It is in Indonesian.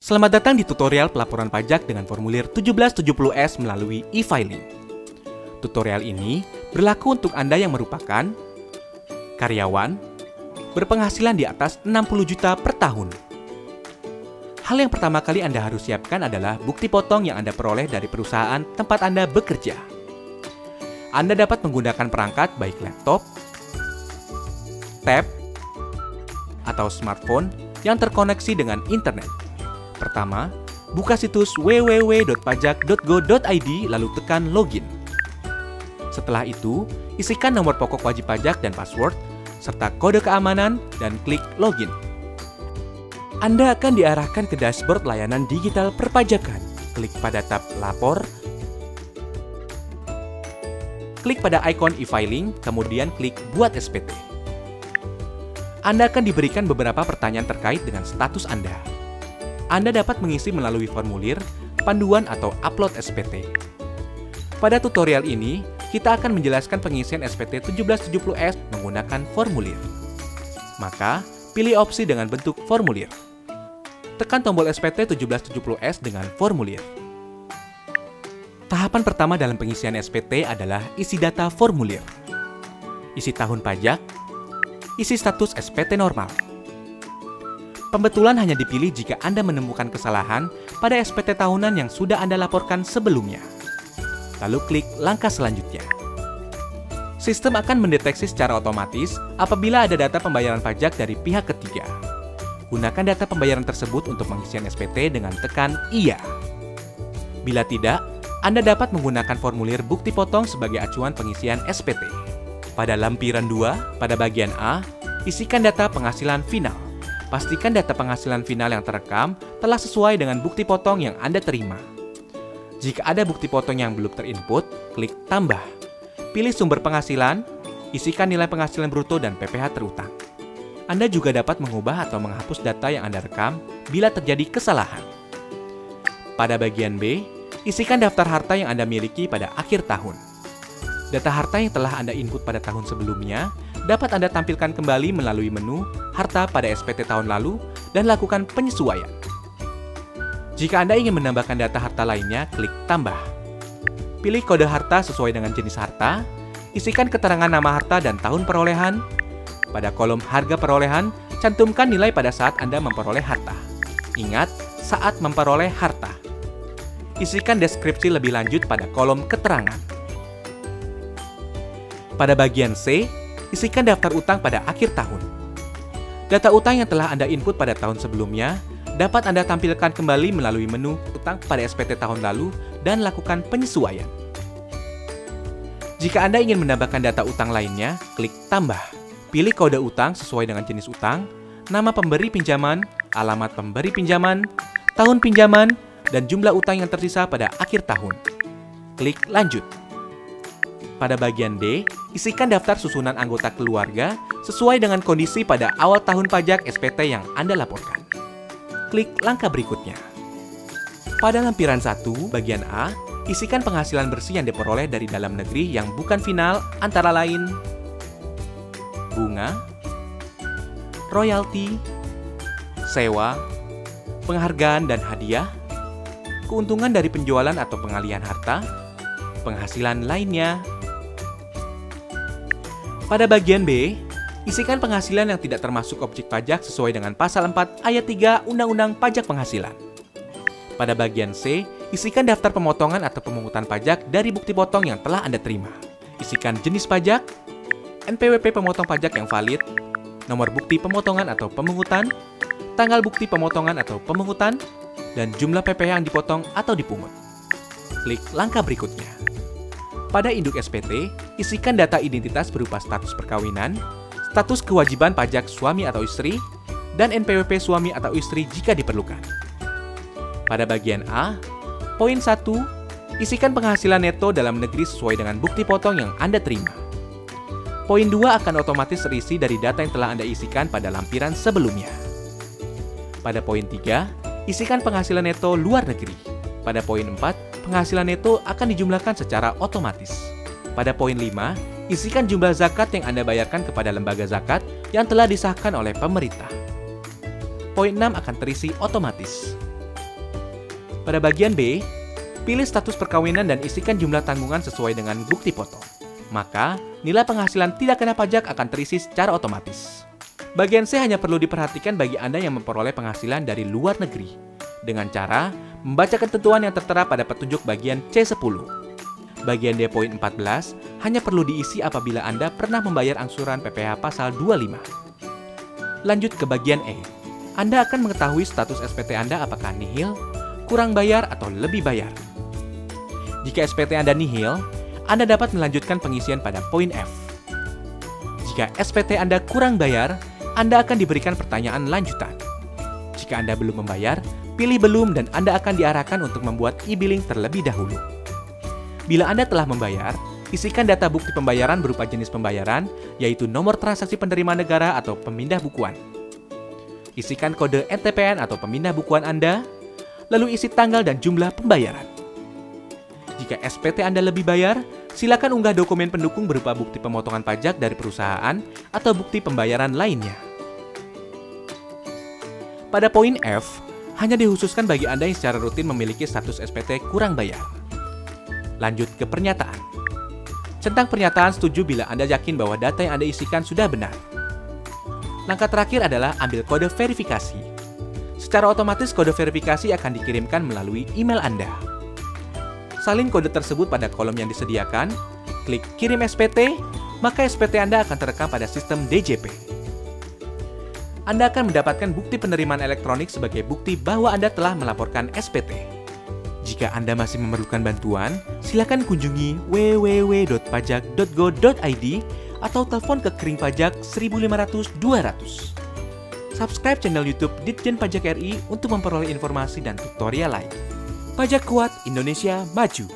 Selamat datang di tutorial pelaporan pajak dengan formulir 1770S melalui e-filing. Tutorial ini berlaku untuk Anda yang merupakan karyawan berpenghasilan di atas 60 juta per tahun. Hal yang pertama kali Anda harus siapkan adalah bukti potong yang Anda peroleh dari perusahaan tempat Anda bekerja. Anda dapat menggunakan perangkat baik laptop, tab, atau smartphone yang terkoneksi dengan internet. Pertama, buka situs www.pajak.go.id lalu tekan login. Setelah itu, isikan nomor pokok wajib pajak dan password, serta kode keamanan dan klik login. Anda akan diarahkan ke dashboard layanan digital perpajakan. Klik pada tab Lapor, klik pada ikon e-filing, kemudian klik Buat SPT. Anda akan diberikan beberapa pertanyaan terkait dengan status Anda. Anda dapat mengisi melalui formulir, panduan, atau upload SPT. Pada tutorial ini, kita akan menjelaskan pengisian SPT 1770S menggunakan formulir. Maka, pilih opsi dengan bentuk formulir. Tekan tombol SPT 1770S dengan formulir. Tahapan pertama dalam pengisian SPT adalah isi data formulir. Isi tahun pajak, isi status SPT normal. Pembetulan hanya dipilih jika Anda menemukan kesalahan pada SPT tahunan yang sudah Anda laporkan sebelumnya. Lalu klik langkah selanjutnya. Sistem akan mendeteksi secara otomatis apabila ada data pembayaran pajak dari pihak ketiga. Gunakan data pembayaran tersebut untuk pengisian SPT dengan tekan Iya. Bila tidak, Anda dapat menggunakan formulir bukti potong sebagai acuan pengisian SPT. Pada lampiran 2, pada bagian A, isikan data penghasilan final. Pastikan data penghasilan final yang terekam telah sesuai dengan bukti potong yang Anda terima. Jika ada bukti potong yang belum terinput, klik Tambah. Pilih sumber penghasilan, isikan nilai penghasilan bruto dan PPh terutang. Anda juga dapat mengubah atau menghapus data yang Anda rekam bila terjadi kesalahan. Pada bagian B, isikan daftar harta yang Anda miliki pada akhir tahun. Data harta yang telah Anda input pada tahun sebelumnya dapat Anda tampilkan kembali melalui menu Harta pada SPT tahun lalu dan lakukan penyesuaian. Jika Anda ingin menambahkan data harta lainnya, klik Tambah. Pilih kode harta sesuai dengan jenis harta, isikan keterangan nama harta dan tahun perolehan. Pada kolom harga perolehan, cantumkan nilai pada saat Anda memperoleh harta. Ingat, saat memperoleh harta. Isikan deskripsi lebih lanjut pada kolom keterangan. Pada bagian C, isikan daftar utang pada akhir tahun. Data utang yang telah Anda input pada tahun sebelumnya dapat Anda tampilkan kembali melalui menu utang pada SPT tahun lalu dan lakukan penyesuaian. Jika Anda ingin menambahkan data utang lainnya, klik Tambah. Pilih kode utang sesuai dengan jenis utang, nama pemberi pinjaman, alamat pemberi pinjaman, tahun pinjaman, dan jumlah utang yang tersisa pada akhir tahun. Klik Lanjut. Pada bagian D, isikan daftar susunan anggota keluarga sesuai dengan kondisi pada awal tahun pajak SPT yang Anda laporkan. Klik langkah berikutnya. Pada lampiran 1, bagian A, isikan penghasilan bersih yang diperoleh dari dalam negeri yang bukan final antara lain bunga, royalti, sewa, penghargaan dan hadiah, keuntungan dari penjualan atau pengalihan harta, penghasilan lainnya. Pada bagian B, isikan penghasilan yang tidak termasuk objek pajak sesuai dengan pasal 4 ayat 3 Undang-Undang Pajak Penghasilan. Pada bagian C, isikan daftar pemotongan atau pemungutan pajak dari bukti potong yang telah Anda terima. Isikan jenis pajak, NPWP pemotong pajak yang valid, nomor bukti pemotongan atau pemungutan, tanggal bukti pemotongan atau pemungutan, dan jumlah PPh yang dipotong atau dipungut. Klik langkah berikutnya. Pada induk SPT, isikan data identitas berupa status perkawinan, status kewajiban pajak suami atau istri, dan NPWP suami atau istri jika diperlukan. Pada bagian A, poin 1, isikan penghasilan neto dalam negeri sesuai dengan bukti potong yang Anda terima. Poin 2 akan otomatis terisi dari data yang telah Anda isikan pada lampiran sebelumnya. Pada poin 3, isikan penghasilan neto luar negeri. Pada poin 4, penghasilan neto akan dijumlahkan secara otomatis. Pada poin 5, isikan jumlah zakat yang Anda bayarkan kepada lembaga zakat yang telah disahkan oleh pemerintah. Poin 6 akan terisi otomatis. Pada bagian B, pilih status perkawinan dan isikan jumlah tanggungan sesuai dengan bukti foto. Maka, nilai penghasilan tidak kena pajak akan terisi secara otomatis. Bagian C hanya perlu diperhatikan bagi Anda yang memperoleh penghasilan dari luar negeri, dengan cara membaca ketentuan yang tertera pada petunjuk bagian C10. Bagian D poin 14 hanya perlu diisi apabila Anda pernah membayar angsuran PPh pasal 25. Lanjut ke bagian E. Anda akan mengetahui status SPT Anda apakah nihil, kurang bayar, atau lebih bayar. Jika SPT Anda nihil, Anda dapat melanjutkan pengisian pada poin F. Jika SPT Anda kurang bayar, Anda akan diberikan pertanyaan lanjutan. Jika Anda belum membayar, pilih belum dan Anda akan diarahkan untuk membuat e-billing terlebih dahulu. Bila Anda telah membayar, isikan data bukti pembayaran berupa jenis pembayaran, yaitu nomor transaksi penerima negara atau pemindah bukuan. Isikan kode NTPN atau pemindah bukuan Anda, lalu isi tanggal dan jumlah pembayaran. Jika SPT Anda lebih bayar, silakan unggah dokumen pendukung berupa bukti pemotongan pajak dari perusahaan atau bukti pembayaran lainnya. Pada poin F, hanya dikhususkan bagi Anda yang secara rutin memiliki status SPT kurang bayar. Lanjut ke pernyataan. Centang pernyataan setuju bila Anda yakin bahwa data yang Anda isikan sudah benar. Langkah terakhir adalah ambil kode verifikasi. Secara otomatis kode verifikasi akan dikirimkan melalui email Anda. Salin kode tersebut pada kolom yang disediakan, klik kirim SPT, maka SPT Anda akan terekam pada sistem DJP. Anda akan mendapatkan bukti penerimaan elektronik sebagai bukti bahwa Anda telah melaporkan SPT. Jika Anda masih memerlukan bantuan, silakan kunjungi www.pajak.go.id atau telepon ke Kering Pajak 1500 200. Subscribe channel YouTube Ditjen Pajak RI untuk memperoleh informasi dan tutorial lain. Pajak kuat, Indonesia maju.